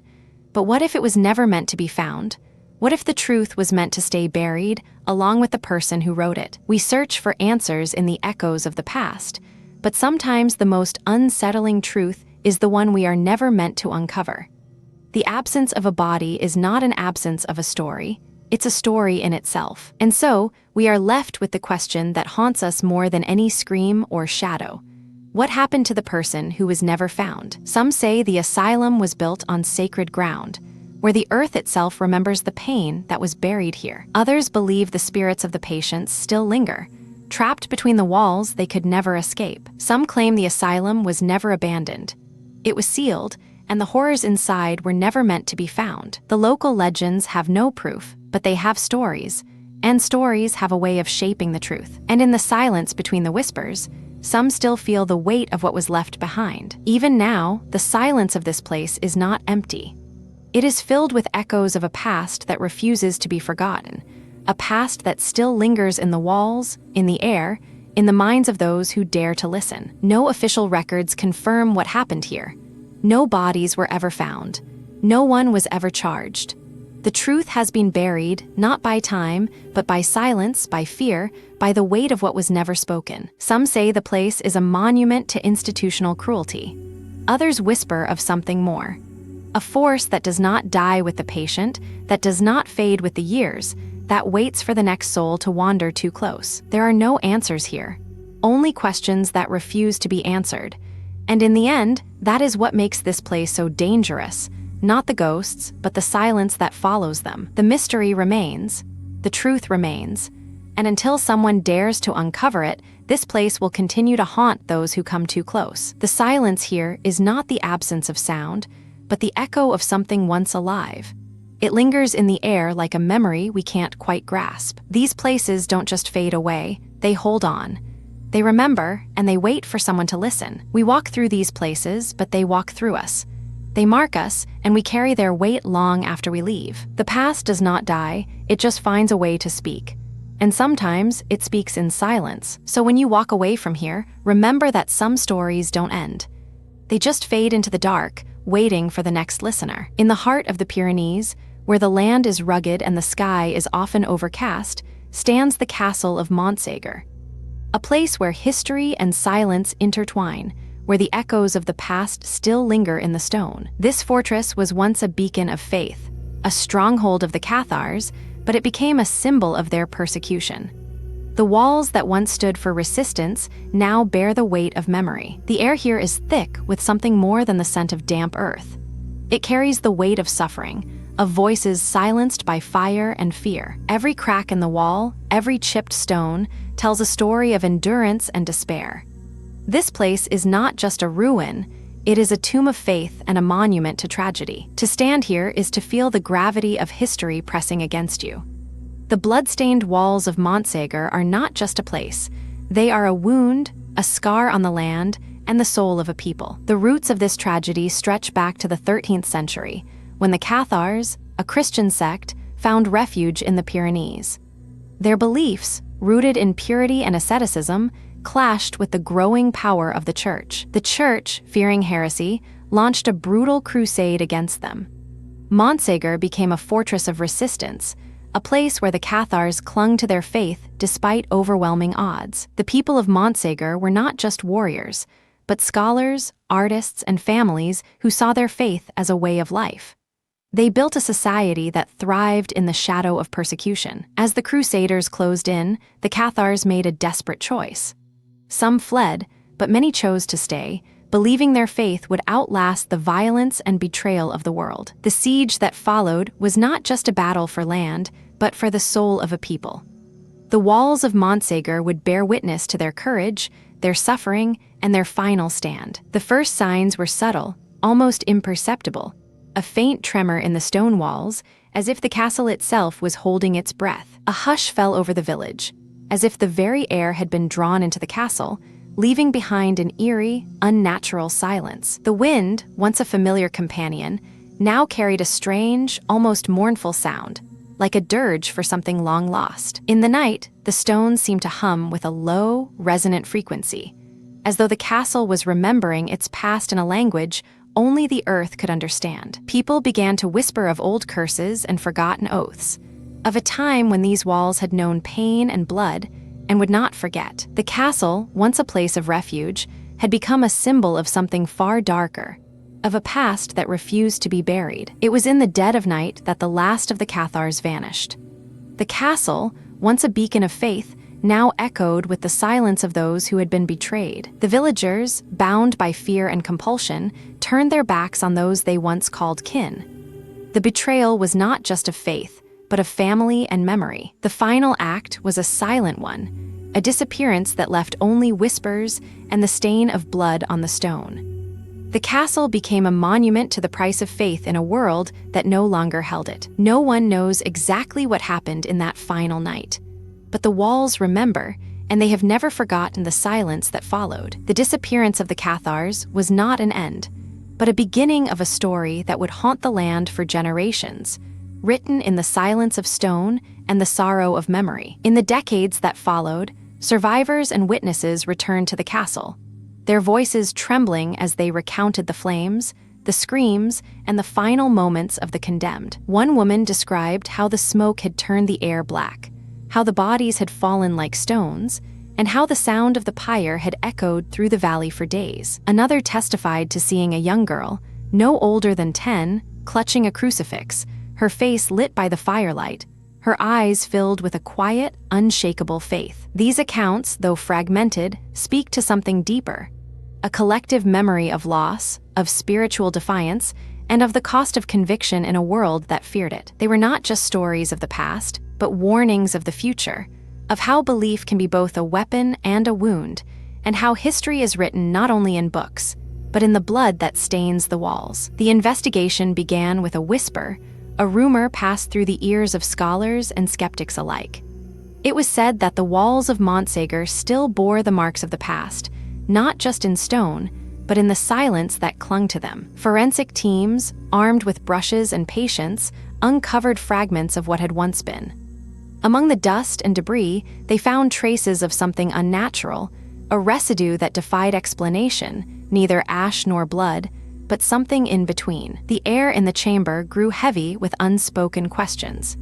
S1: But what if it was never meant to be found? What if the truth was meant to stay buried, along with the person who wrote it? We search for answers in the echoes of the past, but sometimes the most unsettling truth is the one we are never meant to uncover. The absence of a body is not an absence of a story. It's a story in itself. And so, we are left with the question that haunts us more than any scream or shadow. What happened to the person who was never found? Some say the asylum was built on sacred ground, where the earth itself remembers the pain that was buried here. Others believe the spirits of the patients still linger, trapped between the walls they could never escape. Some claim the asylum was never abandoned. It was sealed, and the horrors inside were never meant to be found. The local legends have no proof, but they have stories, and stories have a way of shaping the truth. And in the silence between the whispers, some still feel the weight of what was left behind. Even now, the silence of this place is not empty. It is filled with echoes of a past that refuses to be forgotten, a past that still lingers in the walls, in the air, in the minds of those who dare to listen. No official records confirm what happened here. No bodies were ever found. No one was ever charged. The truth has been buried, not by time, but by silence, by fear, by the weight of what was never spoken. Some say the place is a monument to institutional cruelty. Others whisper of something more. A force that does not die with the patient, that does not fade with the years, that waits for the next soul to wander too close. There are no answers here, only questions that refuse to be answered. And in the end, that is what makes this place so dangerous. Not the ghosts, but the silence that follows them. The mystery remains, the truth remains, and until someone dares to uncover it, this place will continue to haunt those who come too close. The silence here is not the absence of sound, but the echo of something once alive. It lingers in the air like a memory we can't quite grasp. These places don't just fade away, they hold on. They remember, and they wait for someone to listen. We walk through these places, but they walk through us. They mark us, and we carry their weight long after we leave. The past does not die, it just finds a way to speak. And sometimes, it speaks in silence. So when you walk away from here, remember that some stories don't end. They just fade into the dark, waiting for the next listener. In the heart of the Pyrenees, where the land is rugged and the sky is often overcast, stands the castle of Montségur. A place where history and silence intertwine, where the echoes of the past still linger in the stone. This fortress was once a beacon of faith, a stronghold of the Cathars, but it became a symbol of their persecution. The walls that once stood for resistance now bear the weight of memory. The air here is thick with something more than the scent of damp earth. It carries the weight of suffering, of voices silenced by fire and fear. Every crack in the wall, every chipped stone, tells a story of endurance and despair. This place is not just a ruin, it is a tomb of faith and a monument to tragedy. To stand here is to feel the gravity of history pressing against you. The blood-stained walls of Montségur are not just a place. They are a wound, a scar on the land, and the soul of a people. The roots of this tragedy stretch back to the 13th century, when the Cathars, a Christian sect, found refuge in the Pyrenees. Their beliefs, rooted in purity and asceticism, clashed with the growing power of the Church. The Church, fearing heresy, launched a brutal crusade against them. Montségur became a fortress of resistance, a place where the Cathars clung to their faith despite overwhelming odds. The people of Montségur were not just warriors, but scholars, artists, and families who saw their faith as a way of life. They built a society that thrived in the shadow of persecution. As the Crusaders closed in, the Cathars made a desperate choice. Some fled, but many chose to stay, believing their faith would outlast the violence and betrayal of the world. The siege that followed was not just a battle for land, but for the soul of a people. The walls of Montségur would bear witness to their courage, their suffering, and their final stand. The first signs were subtle, almost imperceptible. A faint tremor in the stone walls, as if the castle itself was holding its breath. A hush fell over the village, as if the very air had been drawn into the castle, leaving behind an eerie, unnatural silence. The wind, once a familiar companion, now carried a strange, almost mournful sound, like a dirge for something long lost. In the night, the stones seemed to hum with a low, resonant frequency, as though the castle was remembering its past in a language only the earth could understand. People began to whisper of old curses and forgotten oaths, of a time when these walls had known pain and blood and would not forget. The castle, once a place of refuge, had become a symbol of something far darker, of a past that refused to be buried. It was in the dead of night that the last of the Cathars vanished. The castle, once a beacon of faith, now echoed with the silence of those who had been betrayed. The villagers, bound by fear and compulsion, turned their backs on those they once called kin. The betrayal was not just of faith, but of family and memory. The final act was a silent one, a disappearance that left only whispers and the stain of blood on the stone. The castle became a monument to the price of faith in a world that no longer held it. No one knows exactly what happened in that final night. But the walls remember, and they have never forgotten the silence that followed. The disappearance of the Cathars was not an end, but a beginning of a story that would haunt the land for generations, written in the silence of stone and the sorrow of memory. In the decades that followed, survivors and witnesses returned to the castle, their voices trembling as they recounted the flames, the screams, and the final moments of the condemned. One woman described how the smoke had turned the air black, how the bodies had fallen like stones, and how the sound of the pyre had echoed through the valley for days. Another testified to seeing a young girl, no older than 10, clutching a crucifix, her face lit by the firelight, her eyes filled with a quiet, unshakable faith. These accounts, though fragmented, speak to something deeper, a collective memory of loss, of spiritual defiance, and of the cost of conviction in a world that feared it. They were not just stories of the past, but warnings of the future, of how belief can be both a weapon and a wound, and how history is written not only in books, but in the blood that stains the walls. The investigation began with a whisper. A rumor passed through the ears of scholars and skeptics alike. It was said that the walls of Montségur still bore the marks of the past, not just in stone, but in the silence that clung to them. Forensic teams, armed with brushes and patience, uncovered fragments of what had once been. Among the dust and debris, they found traces of something unnatural, a residue that defied explanation, neither ash nor blood, but something in between. The air in the chamber grew heavy with unspoken questions.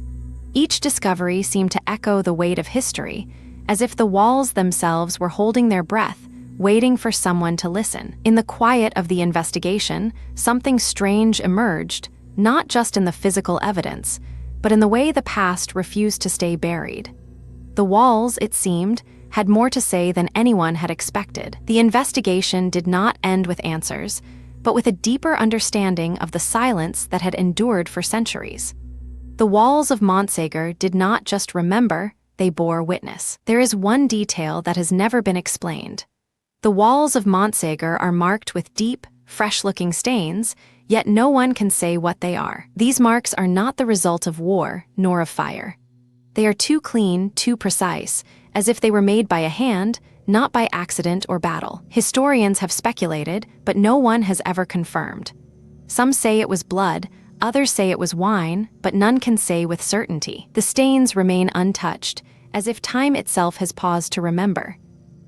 S1: Each discovery seemed to echo the weight of history, as if the walls themselves were holding their breath, waiting for someone to listen. In the quiet of the investigation, something strange emerged, not just in the physical evidence, but in the way the past refused to stay buried. The walls, it seemed, had more to say than anyone had expected. The investigation did not end with answers, but with a deeper understanding of the silence that had endured for centuries. The walls of Montségur did not just remember, they bore witness. There is one detail that has never been explained. The walls of Montségur are marked with deep, fresh-looking stains, yet no one can say what they are. These marks are not the result of war, nor of fire. They are too clean, too precise, as if they were made by a hand, not by accident or battle. Historians have speculated, but no one has ever confirmed. Some say it was blood, others say it was wine, but none can say with certainty. The stains remain untouched, as if time itself has paused to remember.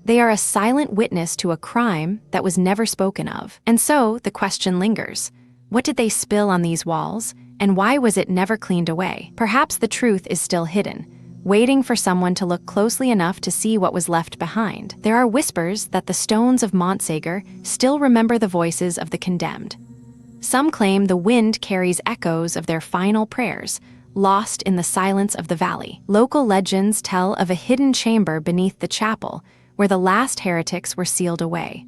S1: They are a silent witness to a crime that was never spoken of. And so, the question lingers. What did they spill on these walls, and why was it never cleaned away? Perhaps the truth is still hidden, waiting for someone to look closely enough to see what was left behind. There are whispers that the stones of Montségur still remember the voices of the condemned. Some claim the wind carries echoes of their final prayers, lost in the silence of the valley. Local legends tell of a hidden chamber beneath the chapel, where the last heretics were sealed away.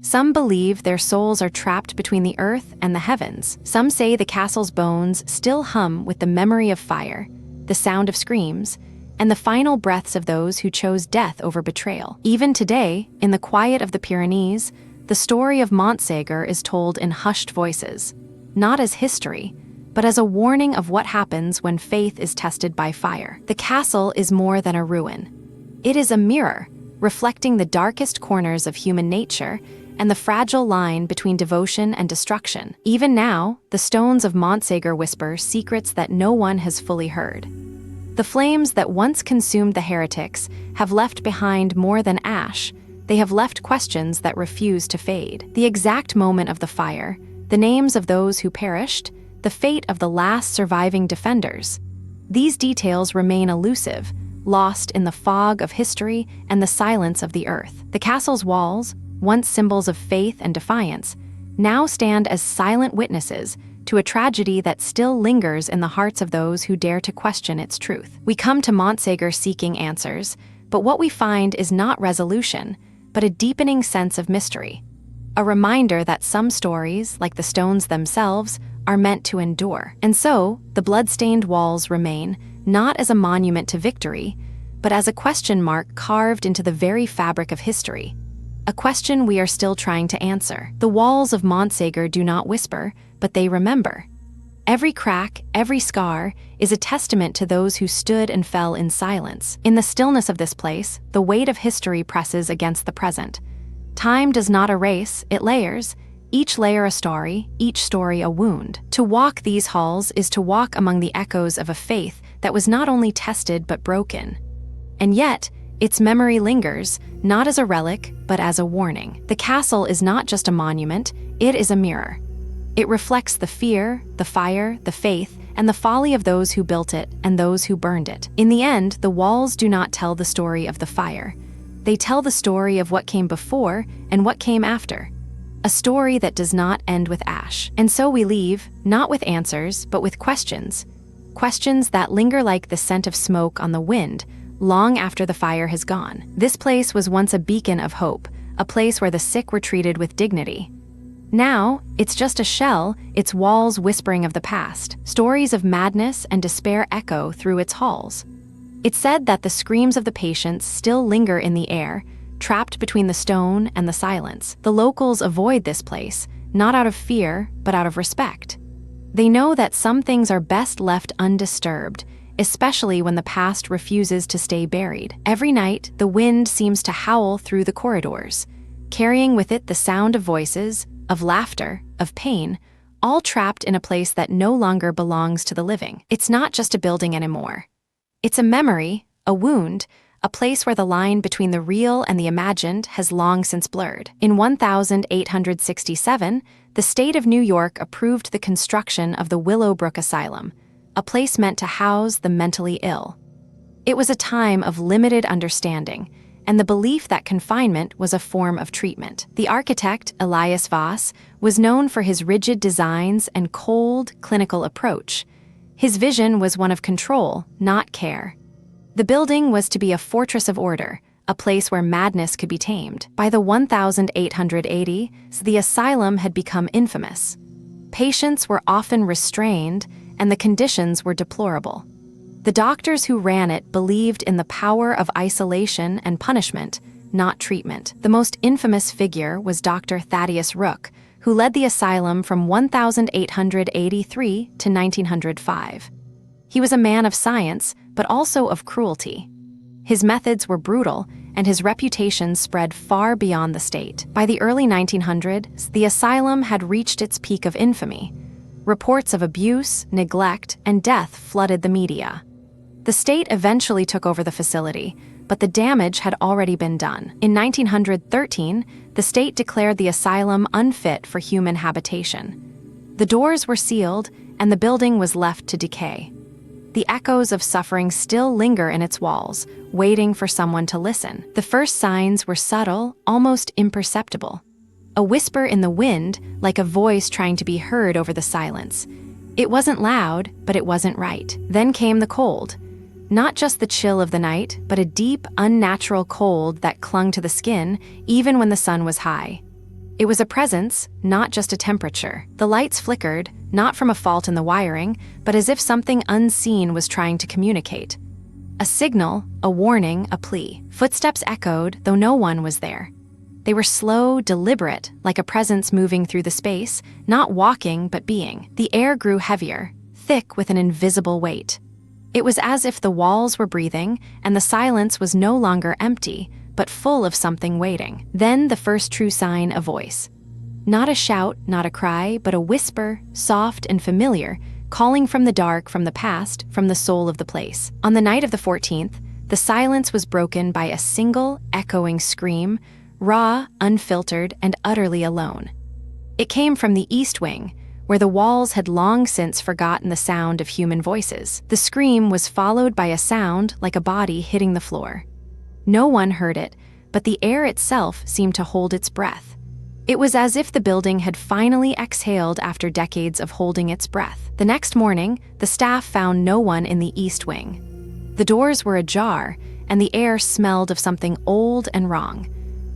S1: Some believe their souls are trapped between the earth and the heavens. Some say the castle's bones still hum with the memory of fire, the sound of screams, and the final breaths of those who chose death over betrayal. Even today, in the quiet of the Pyrenees, the story of Montségur is told in hushed voices, not as history, but as a warning of what happens when faith is tested by fire. The castle is more than a ruin. It is a mirror, reflecting the darkest corners of human nature and the fragile line between devotion and destruction. Even now, the stones of Montségur whisper secrets that no one has fully heard. The flames that once consumed the heretics have left behind more than ash. They have left questions that refuse to fade. The exact moment of the fire, the names of those who perished, the fate of the last surviving defenders. These details remain elusive, lost in the fog of history and the silence of the earth. The castle's walls, once symbols of faith and defiance, now stand as silent witnesses to a tragedy that still lingers in the hearts of those who dare to question its truth. We come to Montségur seeking answers, but what we find is not resolution, but a deepening sense of mystery. A reminder that some stories, like the stones themselves, are meant to endure. And so, the blood-stained walls remain, not as a monument to victory, but as a question mark carved into the very fabric of history. A question we are still trying to answer. The walls of Montségur do not whisper, but they remember. Every crack, every scar, is a testament to those who stood and fell in silence. In the stillness of this place, the weight of history presses against the present. Time does not erase, it layers, each layer a story, each story a wound. To walk these halls is to walk among the echoes of a faith that was not only tested but broken. And yet, its memory lingers, not as a relic, but as a warning. The castle is not just a monument, it is a mirror. It reflects the fear, the fire, the faith, and the folly of those who built it and those who burned it. In the end, the walls do not tell the story of the fire. They tell the story of what came before and what came after. A story that does not end with ash. And so we leave, not with answers, but with questions. Questions that linger like the scent of smoke on the wind, long after the fire has gone. This place was once a beacon of hope, a place where the sick were treated with dignity. Now, it's just a shell, its walls whispering of the past. Stories of madness and despair echo through its halls. It's said that the screams of the patients still linger in the air, trapped between the stone and the silence. The locals avoid this place, not out of fear, but out of respect. They know that some things are best left undisturbed, especially when the past refuses to stay buried. Every night, the wind seems to howl through the corridors, carrying with it the sound of voices, of laughter, of pain, all trapped in a place that no longer belongs to the living. It's not just a building anymore. It's a memory, a wound, a place where the line between the real and the imagined has long since blurred. In 1867, the state of New York approved the construction of the Willowbrook Asylum, a place meant to house the mentally ill. It was a time of limited understanding, and the belief that confinement was a form of treatment. The architect, Elias Voss, was known for his rigid designs and cold, clinical approach. His vision was one of control, not care. The building was to be a fortress of order, a place where madness could be tamed. By the 1880s, the asylum had become infamous. Patients were often restrained, and the conditions were deplorable. The doctors who ran it believed in the power of isolation and punishment, not treatment. The most infamous figure was Dr. Thaddeus Rook, who led the asylum from 1883 to 1905. He was a man of science, but also of cruelty. His methods were brutal, and his reputation spread far beyond the state. By the early 1900s, the asylum had reached its peak of infamy. Reports of abuse, neglect, and death flooded the media. The state eventually took over the facility, but the damage had already been done. In 1913, the state declared the asylum unfit for human habitation. The doors were sealed, and the building was left to decay. The echoes of suffering still linger in its walls, waiting for someone to listen. The first signs were subtle, almost imperceptible. A whisper in the wind, like a voice trying to be heard over the silence. It wasn't loud, but it wasn't right. Then came the cold. Not just the chill of the night, but a deep, unnatural cold that clung to the skin, even when the sun was high. It was a presence, not just a temperature. The lights flickered, not from a fault in the wiring, but as if something unseen was trying to communicate. A signal, a warning, a plea. Footsteps echoed, though no one was there. They were slow, deliberate, like a presence moving through the space, not walking, but being. The air grew heavier, thick with an invisible weight. It was as if the walls were breathing, and the silence was no longer empty, but full of something waiting. Then the first true sign, a voice. Not a shout, not a cry, but a whisper, soft and familiar, calling from the dark, from the past, from the soul of the place. On the night of the 14th, the silence was broken by a single, echoing scream, raw, unfiltered, and utterly alone. It came from the East Wing, where the walls had long since forgotten the sound of human voices. The scream was followed by a sound like a body hitting the floor. No one heard it, but the air itself seemed to hold its breath. It was as if the building had finally exhaled after decades of holding its breath. The next morning, the staff found no one in the East Wing. The doors were ajar, and the air smelled of something old and wrong.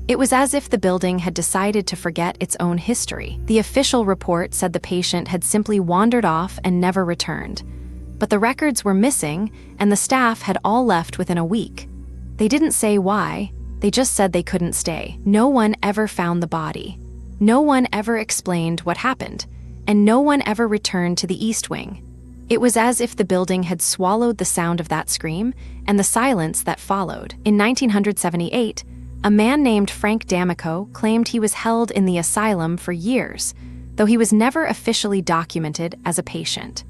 S1: It was as if the building had decided to forget its own history. The official report said the patient had simply wandered off and never returned. But the records were missing, and the staff had all left within a week. They didn't say why, they just said they couldn't stay. No one ever found the body. No one ever explained what happened, and no one ever returned to the East Wing. It was as if the building had swallowed the sound of that scream and the silence that followed. In 1978, a man named Frank D'Amico claimed he was held in the asylum for years, though he was never officially documented as a patient.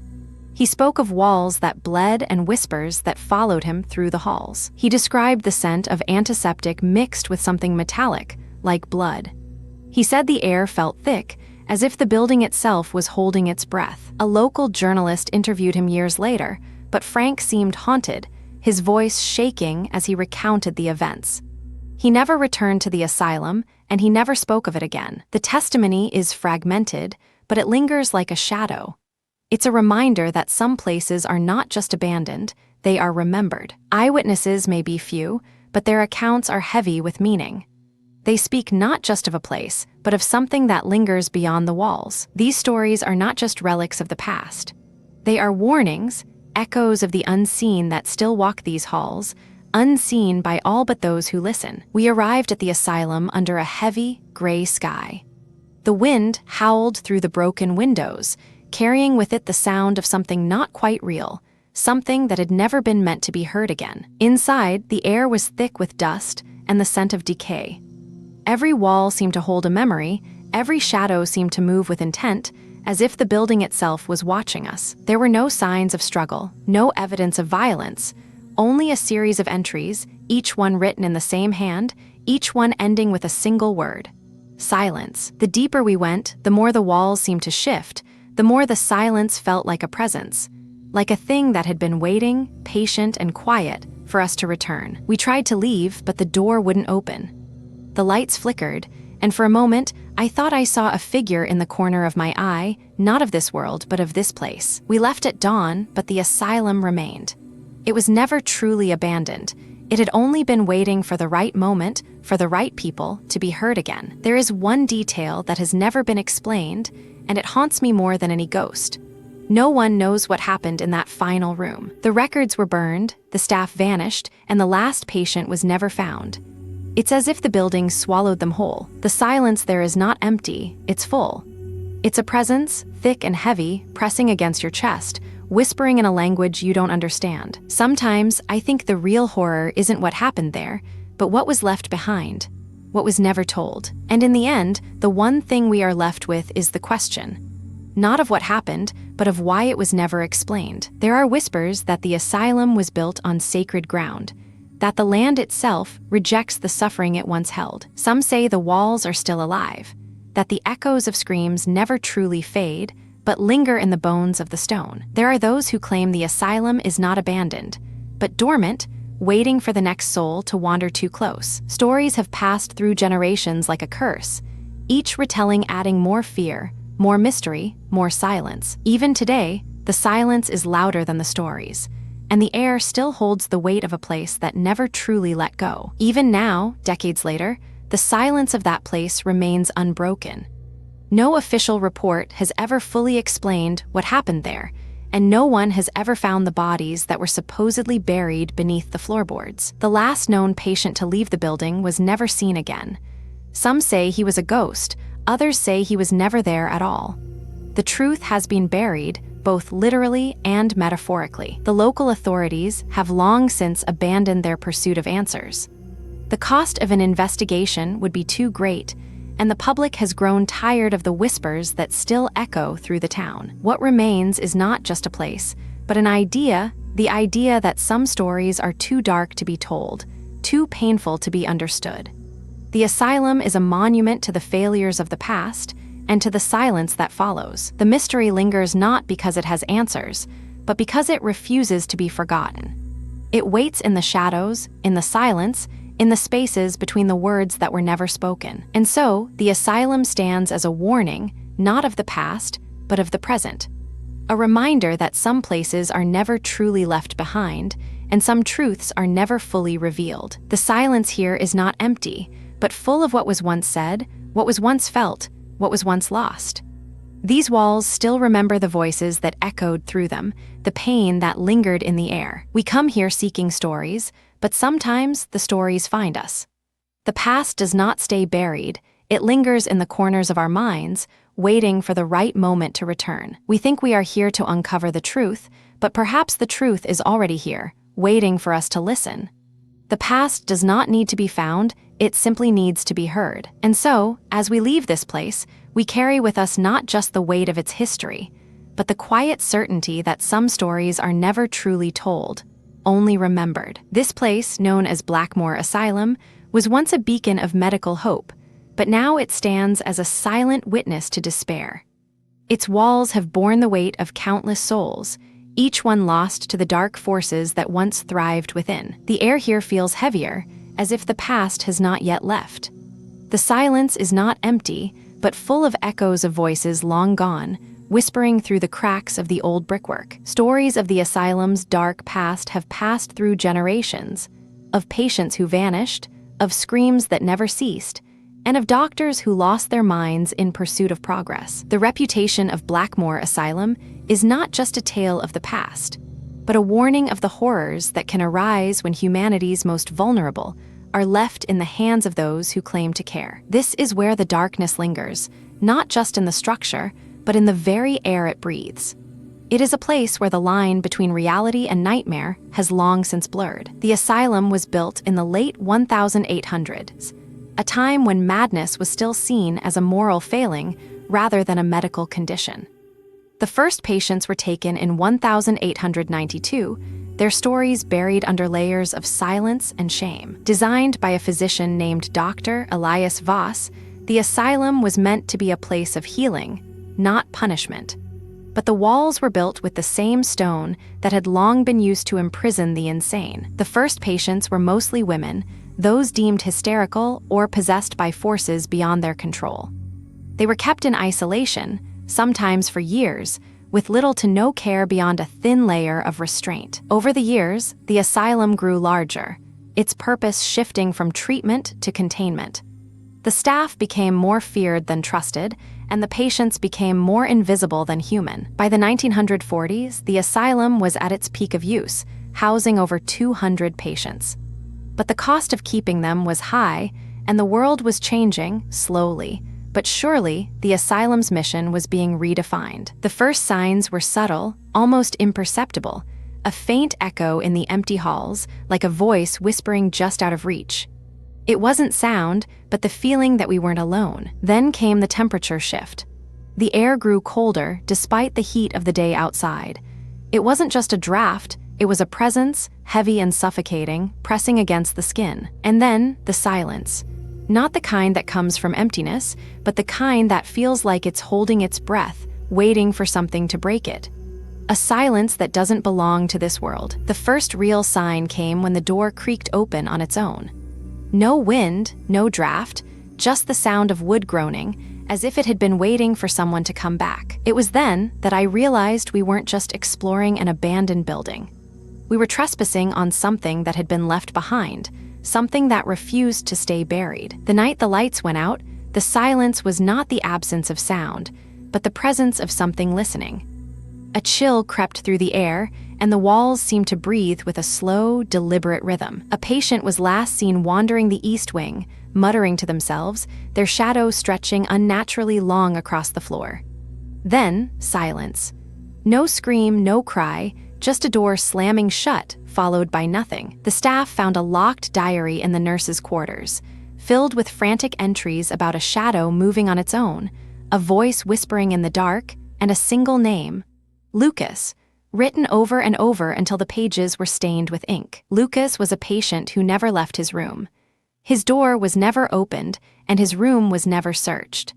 S1: He spoke of walls that bled and whispers that followed him through the halls. He described the scent of antiseptic mixed with something metallic, like blood. He said the air felt thick, as if the building itself was holding its breath. A local journalist interviewed him years later, but Frank seemed haunted, his voice shaking as he recounted the events. He never returned to the asylum, and he never spoke of it again. The testimony is fragmented, but it lingers like a shadow. It's a reminder that some places are not just abandoned, they are remembered. Eyewitnesses may be few, but their accounts are heavy with meaning. They speak not just of a place, but of something that lingers beyond the walls. These stories are not just relics of the past. They are warnings, echoes of the unseen that still walk these halls, unseen by all but those who listen. We arrived at the asylum under a heavy, gray sky. The wind howled through the broken windows, carrying with it the sound of something not quite real, something that had never been meant to be heard again. Inside, the air was thick with dust and the scent of decay. Every wall seemed to hold a memory, every shadow seemed to move with intent, as if the building itself was watching us. There were no signs of struggle, no evidence of violence, only a series of entries, each one written in the same hand, each one ending with a single word: silence. The deeper we went, the more the walls seemed to shift, the more the silence felt like a presence, like a thing that had been waiting, patient and quiet, for us to return. We tried to leave, but the door wouldn't open. The lights flickered, and for a moment, I thought I saw a figure in the corner of my eye, not of this world, but of this place. We left at dawn, but the asylum remained. It was never truly abandoned. It had only been waiting for the right moment, for the right people, to be heard again. There is one detail that has never been explained, and it haunts me more than any ghost. No one knows what happened in that final room. The records were burned, the staff vanished, and the last patient was never found. It's as if the building swallowed them whole. The silence there is not empty, it's full. It's a presence, thick and heavy, pressing against your chest, whispering in a language you don't understand. Sometimes I think the real horror isn't what happened there, but what was left behind, what was never told. And in the end, the one thing we are left with is the question. Not of what happened, but of why it was never explained. There are whispers that the asylum was built on sacred ground, that the land itself rejects the suffering it once held. Some say the walls are still alive, that the echoes of screams never truly fade, but linger in the bones of the stone. There are those who claim the asylum is not abandoned, but dormant, waiting for the next soul to wander too close. Stories have passed through generations like a curse, each retelling adding more fear, more mystery, more silence. Even today, the silence is louder than the stories, and the air still holds the weight of a place that never truly let go. Even now, decades later, the silence of that place remains unbroken. No official report has ever fully explained what happened there, and no one has ever found the bodies that were supposedly buried beneath the floorboards. The last known patient to leave the building was never seen again. Some say he was a ghost, others say he was never there at all. The truth has been buried, both literally and metaphorically. The local authorities have long since abandoned their pursuit of answers. The cost of an investigation would be too great, and the public has grown tired of the whispers that still echo through the town. What remains is not just a place, but an idea, the idea that some stories are too dark to be told, too painful to be understood. The asylum is a monument to the failures of the past and to the silence that follows. The mystery lingers not because it has answers, but because it refuses to be forgotten. It waits in the shadows, in the silence, in the spaces between the words that were never spoken. And so, the asylum stands as a warning, not of the past, but of the present. A reminder that some places are never truly left behind, and some truths are never fully revealed. The silence here is not empty, but full of what was once said, what was once felt, what was once lost. These walls still remember the voices that echoed through them, the pain that lingered in the air. We come here seeking stories, but sometimes the stories find us. The past does not stay buried, it lingers in the corners of our minds, waiting for the right moment to return. We think we are here to uncover the truth, but perhaps the truth is already here, waiting for us to listen. The past does not need to be found, it simply needs to be heard. And so, as we leave this place, we carry with us not just the weight of its history, but the quiet certainty that some stories are never truly told, only remembered. This place, known as Blackmore Asylum, was once a beacon of medical hope, but now it stands as a silent witness to despair. Its walls have borne the weight of countless souls, each one lost to the dark forces that once thrived within. The air here feels heavier, as if the past has not yet left. The silence is not empty, but full of echoes of voices long gone, whispering through the cracks of the old brickwork. Stories of the asylum's dark past have passed through generations, of patients who vanished, of screams that never ceased, and of doctors who lost their minds in pursuit of progress. The reputation of Blackmore Asylum is not just a tale of the past, but a warning of the horrors that can arise when humanity's most vulnerable are left in the hands of those who claim to care. This is where the darkness lingers, not just in the structure, but in the very air it breathes. It is a place where the line between reality and nightmare has long since blurred. The asylum was built in the late 1800s, a time when madness was still seen as a moral failing rather than a medical condition. The first patients were taken in 1892, their stories buried under layers of silence and shame. Designed by a physician named Dr. Elias Voss, the asylum was meant to be a place of healing, not punishment. But the walls were built with the same stone that had long been used to imprison the insane. The first patients were mostly women, those deemed hysterical or possessed by forces beyond their control. They were kept in isolation, sometimes for years, with little to no care beyond a thin layer of restraint. Over the years, the asylum grew larger, its purpose shifting from treatment to containment. The staff became more feared than trusted, and the patients became more invisible than human. By the 1940s, the asylum was at its peak of use, housing over 200 patients. But the cost of keeping them was high, and the world was changing, slowly. But surely, the asylum's mission was being redefined. The first signs were subtle, almost imperceptible, a faint echo in the empty halls, like a voice whispering just out of reach. It wasn't sound, but the feeling that we weren't alone. Then came the temperature shift. The air grew colder, despite the heat of the day outside. It wasn't just a draft, it was a presence, heavy and suffocating, pressing against the skin. And then, the silence. Not the kind that comes from emptiness, but the kind that feels like it's holding its breath, waiting for something to break it. A silence that doesn't belong to this world. The first real sign came when the door creaked open on its own. No wind, no draft, just the sound of wood groaning, as if it had been waiting for someone to come back. It was then that I realized we weren't just exploring an abandoned building. We were trespassing on something that had been left behind, something that refused to stay buried. The night the lights went out, the silence was not the absence of sound, but the presence of something listening. A chill crept through the air, and the walls seemed to breathe with a slow, deliberate rhythm. A patient was last seen wandering the east wing, muttering to themselves, their shadow stretching unnaturally long across the floor. Then, silence. No scream, no cry, just a door slamming shut, followed by nothing. The staff found a locked diary in the nurses' quarters, filled with frantic entries about a shadow moving on its own, a voice whispering in the dark, and a single name, Lucas, written over and over until the pages were stained with ink. Lucas was a patient who never left his room. His door was never opened, and his room was never searched.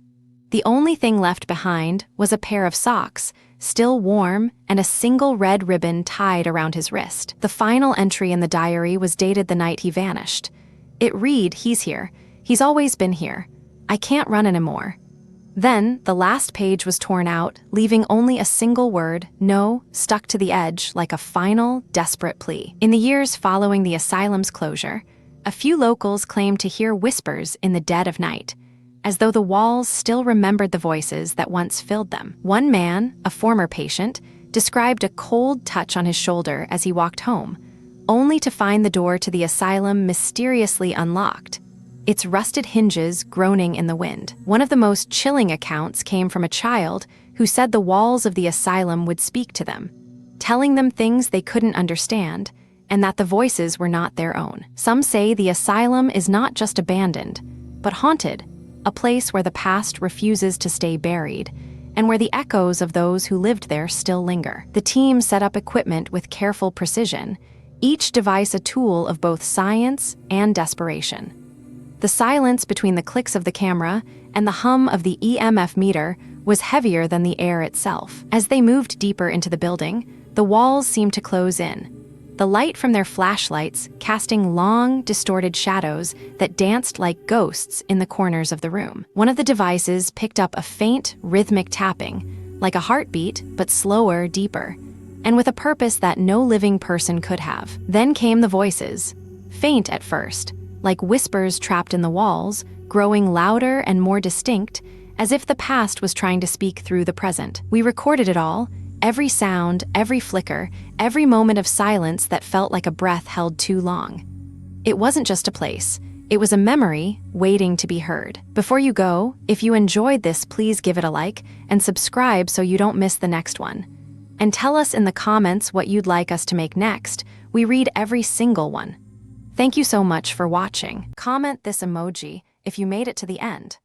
S1: The only thing left behind was a pair of socks, still warm, and a single red ribbon tied around his wrist. The final entry in the diary was dated the night he vanished. It read, "He's here. He's always been here. I can't run anymore." Then, the last page was torn out, leaving only a single word, "No," stuck to the edge like a final, desperate plea. In the years following the asylum's closure, a few locals claimed to hear whispers in the dead of night, as though the walls still remembered the voices that once filled them. One man, a former patient, described a cold touch on his shoulder as he walked home, only to find the door to the asylum mysteriously unlocked, its rusted hinges groaning in the wind. One of the most chilling accounts came from a child who said the walls of the asylum would speak to them, telling them things they couldn't understand, and that the voices were not their own. Some say the asylum is not just abandoned, but haunted, a place where the past refuses to stay buried, and where the echoes of those who lived there still linger. The team set up equipment with careful precision, each device a tool of both science and desperation. The silence between the clicks of the camera and the hum of the EMF meter was heavier than the air itself. As they moved deeper into the building, the walls seemed to close in, the light from their flashlights casting long, distorted shadows that danced like ghosts in the corners of the room. One of the devices picked up a faint, rhythmic tapping, like a heartbeat, but slower, deeper, and with a purpose that no living person could have. Then came the voices, faint at first, like whispers trapped in the walls, growing louder and more distinct, as if the past was trying to speak through the present. We recorded it all, every sound, every flicker, every moment of silence that felt like a breath held too long. It wasn't just a place. It was a memory waiting to be heard. Before you go, if you enjoyed this, please give it a like and subscribe so you don't miss the next one. And tell us in the comments what you'd like us to make next. We read every single one. Thank you so much for watching. Comment this emoji if you made it to the end.